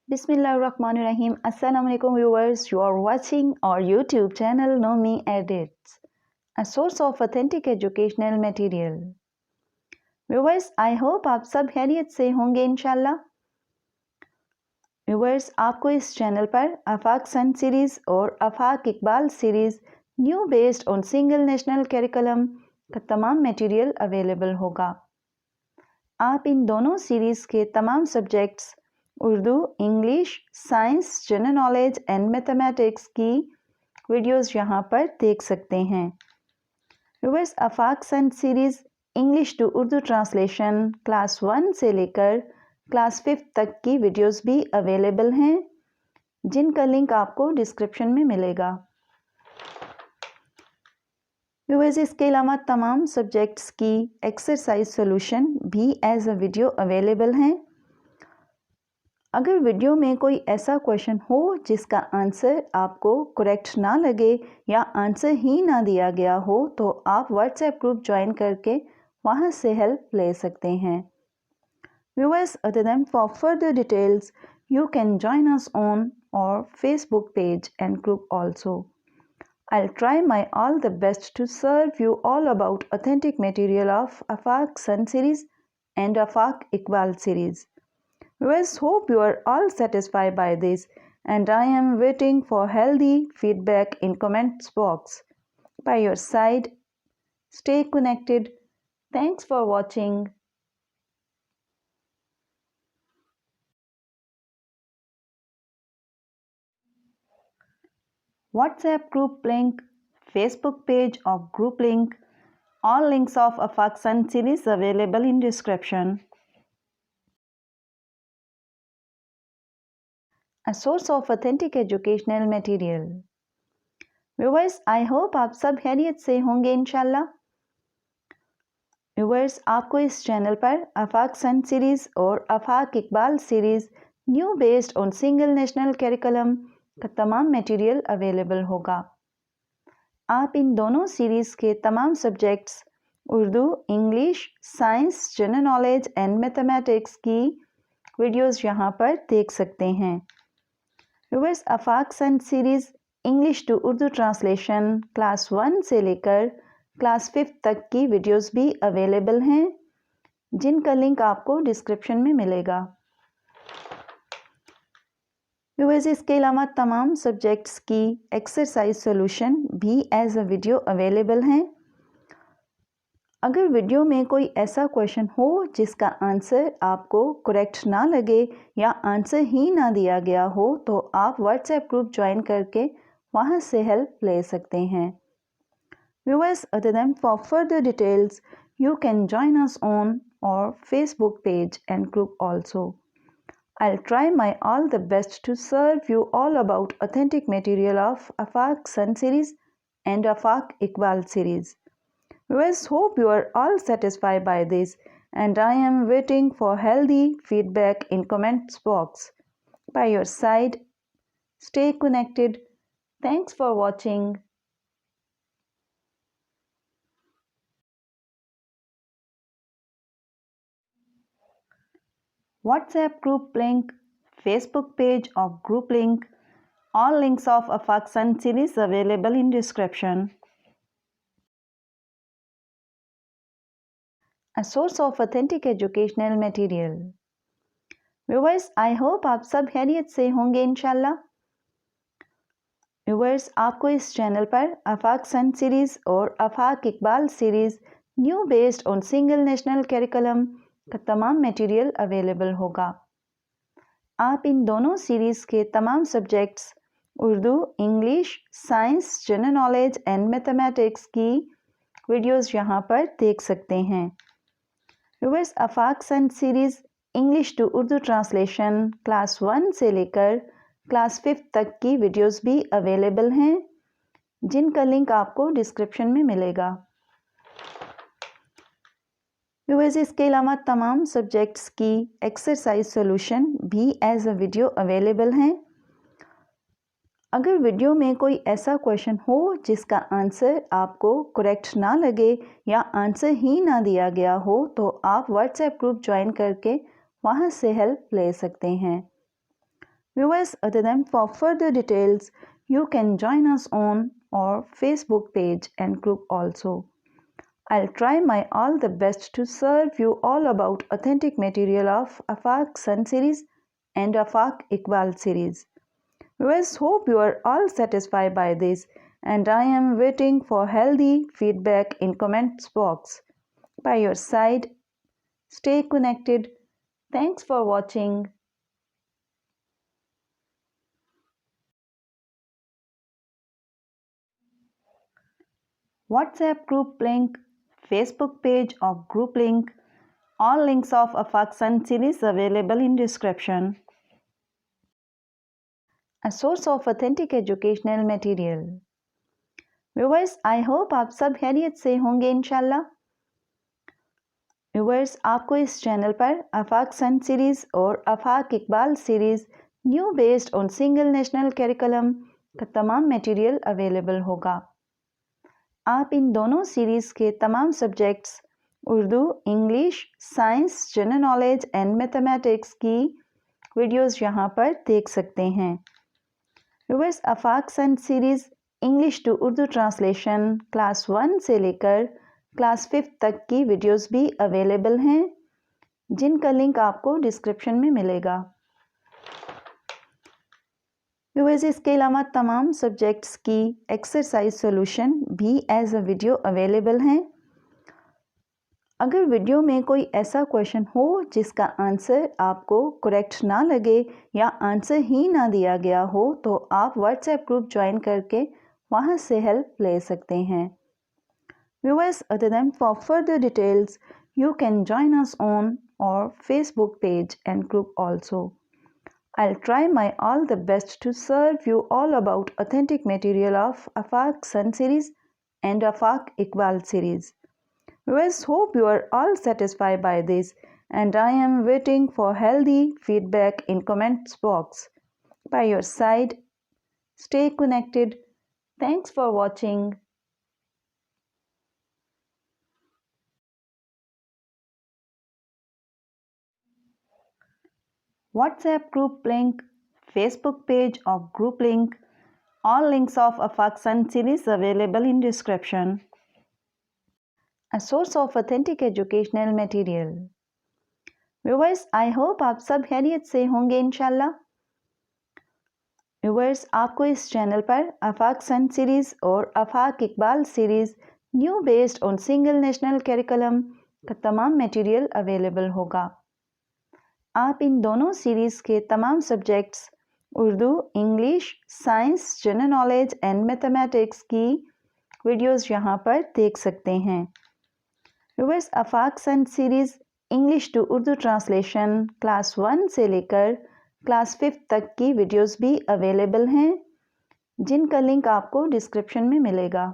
Bismillahirrahmanirrahim. Assalamu alaikum viewers. You are watching our YouTube channel Nomi Edits, a source of authentic educational material. Viewers, I hope आप सब खैरियत से होंगे इंशाल्लाह। Viewers, आपको इस चैनल पर आफाक सन सीरीज़ और Afaq Iqbal series new based on single national curriculum का तमाम मटेरियल अवेलेबल होगा। आप इन दोनों सीरीज़ के तमाम subjects Urdu, English, science, general knowledge and mathematics की वीडियोस यहाँ पर देख सकते हैं। Viewers, Afaq sun series English to Urdu translation class 1 से लेकर क्लास 5 तक की वीडियोस भी अवेलेबल हैं, जिनका लिंक आपको डिस्क्रिप्शन में मिलेगा। व्यूअर्स, इसके अलावा तमाम सब्जेक्ट्स की एक्सरसाइज सॉल्यूशन भी एज अ वीडियो अवेलेबल हैं। अगर वीडियो में कोई ऐसा क्वेश्चन हो जिसका आंसर आपको करेक्ट ना लगे या आंसर ही ना दिया गया हो, तो आप व्हाट्सएप ग्रुप ज्वाइन करके वहां से हेल्प ले सकते हैं। Viewers, other than for further details you can join us on our Facebook page and group also. I'll try my all the best to serve you all about authentic material of Afaq Sun series and Afaq Iqbal series. Viewers, hope you are all satisfied by this, and I am waiting for healthy feedback in comments box. By your side, stay connected. Thanks for watching. WhatsApp group link, Facebook page or group link, all links of Afaq Sun series available in description. A source of authentic educational material. Viewers, I hope आप सब खैरियत से होंगे इंशाल्लाह। Viewers, आपको इस channel पर आफाक सन series और Afaq Iqbal series new based on single national curriculum का तमाम मटेरियल अवेलेबल होगा। आप इन दोनों सीरीज़ के तमाम subjects Urdu, English, science, general knowledge and mathematics की वीडियोस यहाँ पर देख सकते हैं। Viewers, Afaq sun series English to Urdu translation class 1 से लेकर क्लास 5 तक की वीडियोस भी अवेलेबल हैं, जिनका लिंक आपको डिस्क्रिप्शन में मिलेगा। व्यूअर्स, इसके अलावा तमाम सब्जेक्ट्स की एक्सरसाइज सॉल्यूशन भी एज अ वीडियो अवेलेबल हैं। अगर वीडियो में कोई ऐसा क्वेश्चन हो जिसका आंसर आपको करेक्ट ना लगे या आंसर ही ना दिया गया हो, तो आप व्हाट्सएप ग्रुप ज्वाइन करके वहां से हेल्प ले सकते हैं। Viewers, other than for further details, you can join us on our Facebook page and group also. I'll try my all the best to serve you all about authentic material of Afaq Sun series and Afaq Iqbal series. Viewers, hope you are all satisfied by this, and I am waiting for healthy feedback in comments box. By your side, stay connected. Thanks for watching. WhatsApp group link, Facebook page or group link, all links of Afaq Sun series available in description. A source of authentic educational material. Viewers, I hope आप सब खैरियत से होंगे इंशाल्लाह। Viewers, आपको इस channel पर आफाक सन series और Afaq Iqbal series new based on single national curriculum का तमाम मटेरियल अवेलेबल होगा। आप इन दोनों सीरीज़ के तमाम subjects Urdu, English, science, general knowledge and mathematics की वीडियोस यहाँ पर देख सकते हैं। Viewers, Afaq sun series English to Urdu translation class 1 से लेकर क्लास 5 तक की वीडियोस भी अवेलेबल हैं, जिनका लिंक आपको डिस्क्रिप्शन में मिलेगा। व्यूअर्स, इसके अलावा तमाम सब्जेक्ट्स की एक्सरसाइज सॉल्यूशन भी एज अ वीडियो अवेलेबल हैं। अगर वीडियो में कोई ऐसा क्वेश्चन हो जिसका आंसर आपको करेक्ट ना लगे या आंसर ही ना दिया गया हो, तो आप व्हाट्सएप ग्रुप ज्वाइन करके वहां से हेल्प ले सकते हैं। Viewers, other than for further details, you can join us on our Facebook page and group also. I'll try my all the best to serve you all about authentic material of Afaq Sun series and Afaq Iqbal series. Viewers, hope you are all satisfied by this, and I am waiting for healthy feedback in comments box. By your side, stay connected. Thanks for watching. WhatsApp group link, Facebook page or group link. All links of Afaq Sun series available in description. A source of authentic educational material. Viewers, I hope आप सब खैरियत से होंगे इंशाल्लाह। Viewers, आपको इस channel पर आफाक सन series और Afaq Iqbal series new based on single national curriculum का तमाम मटेरियल अवेलेबल होगा। आप इन दोनों सीरीज़ के तमाम subjects Urdu, English, science, general knowledge and mathematics की वीडियोस यहाँ पर देख सकते हैं। Viewers, Afaq sun series English to Urdu translation class 1 से लेकर क्लास 5 तक की वीडियोस भी अवेलेबल हैं, जिनका लिंक आपको डिस्क्रिप्शन में मिलेगा। व्यूअर्स, इसके अलावा तमाम सब्जेक्ट्स की एक्सरसाइज सॉल्यूशन भी एज अ वीडियो अवेलेबल हैं। अगर वीडियो में कोई ऐसा क्वेश्चन हो जिसका आंसर आपको करेक्ट ना लगे या आंसर ही ना दिया गया हो, तो आप व्हाट्सएप ग्रुप ज्वाइन करके वहां से हेल्प ले सकते हैं। Viewers, other than for further details, you can join us on our Facebook page and group also. I'll try my all the best to serve you all about authentic material of Afaq Sun series and Afaq Iqbal series. Viewers, hope you are all satisfied by this, and I am waiting for healthy feedback in comments box. By your side, stay connected. Thanks for watching. WhatsApp group link, Facebook page or group link. All links of Afaq Sun series available in description. A source of authentic educational material. Viewers, I hope आप सब खैरियत से होंगे इंशाल्लाह। Viewers, आपको इस channel पर आफाक सन series और Afaq Iqbal series new based on single national curriculum का तमाम मटेरियल अवेलेबल होगा। आप इन दोनों सीरीज़ के तमाम subjects Urdu, English, science, general knowledge and mathematics की वीडियोस यहाँ पर देख सकते हैं। Viewers, Afaq sun series English to Urdu translation class 1 से लेकर क्लास 5 तक की वीडियोस भी अवेलेबल हैं, जिनका लिंक आपको डिस्क्रिप्शन में मिलेगा।